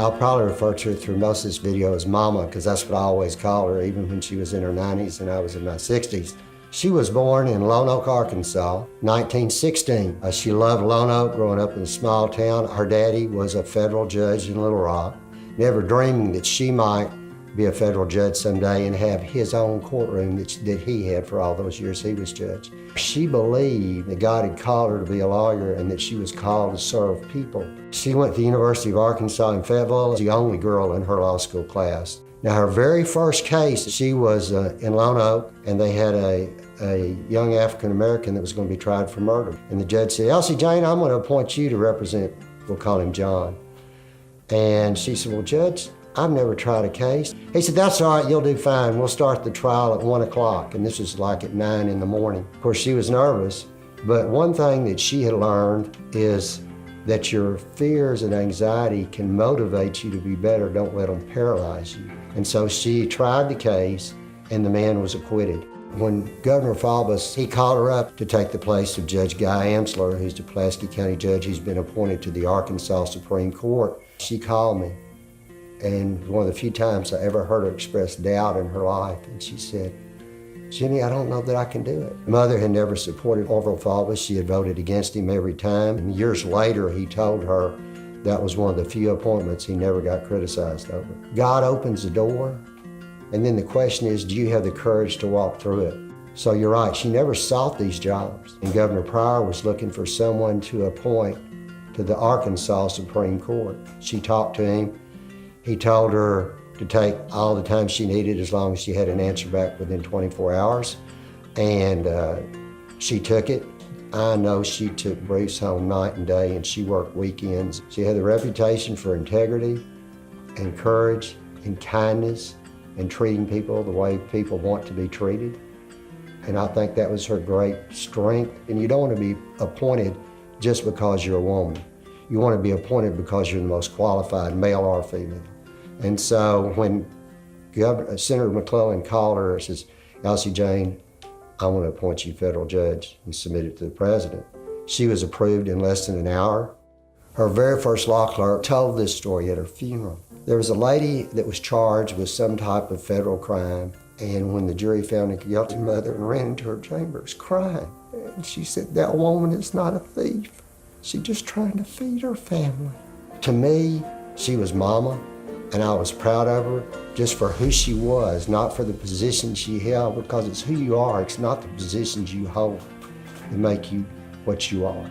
I'll probably refer to her through most of this video as Mama, because that's what I always call her, even when she was in her 90s and I was in my 60s. She was born in Lone Oak, Arkansas, 1916. She loved Lone Oak, growing up in a small town. Her daddy was a federal judge in Little Rock, never dreaming that she might be a federal judge someday and have his own courtroom that he had for all those years he was judge. She believed that God had called her to be a lawyer and that she was called to serve people. She went to the University of Arkansas in Fayetteville, the only girl in her law school class. Now, her very first case, she was in Lone Oak, and they had a young African-American that was going to be tried for murder. And the judge said, Elsijane, I'm going to appoint you to represent, we'll call him John. And she said, well, Judge, I've never tried a case. He said, that's all right, you'll do fine. We'll start the trial at 1 o'clock. And this was like at 9 in the morning. Of course, she was nervous, but one thing that she had learned is that your fears and anxiety can motivate you to be better. Don't let them paralyze you. And so she tried the case, and the man was acquitted. When Governor Faubus, he called her up to take the place of Judge Guy Amsler, who's the Pulaski County judge. He's been appointed to the Arkansas Supreme Court. She called me, and one of the few times I ever heard her express doubt in her life. And she said, Jimmy, I don't know that I can do it. Mother had never supported Orville Faubus. She had voted against him every time. And years later, he told her that was one of the few appointments he never got criticized over. God opens the door, and then the question is, do you have the courage to walk through it? So you're right, she never sought these jobs. And Governor Pryor was looking for someone to appoint to the Arkansas Supreme Court. She talked to him. He told her to take all the time she needed as long as she had an answer back within 24 hours. And she took it. I know she took briefs home night and day, and she worked weekends. She had the reputation for integrity and courage and kindness and treating people the way people want to be treated. And I think that was her great strength. And you don't want to be appointed just because you're a woman. You want to be appointed because you're the most qualified, male or female. And so when Senator McClellan called her and says, Elsijane, I want to appoint you federal judge and submit it to the president, she was approved in less than an hour. Her very first law clerk told this story at her funeral. There was a lady that was charged with some type of federal crime, and when the jury found her guilty, mother ran into her chambers crying. And she said, that woman is not a thief. She's just trying to feed her family. To me, she was Mama, and I was proud of her just for who she was, not for the position she held, because it's who you are, it's not the positions you hold that make you what you are.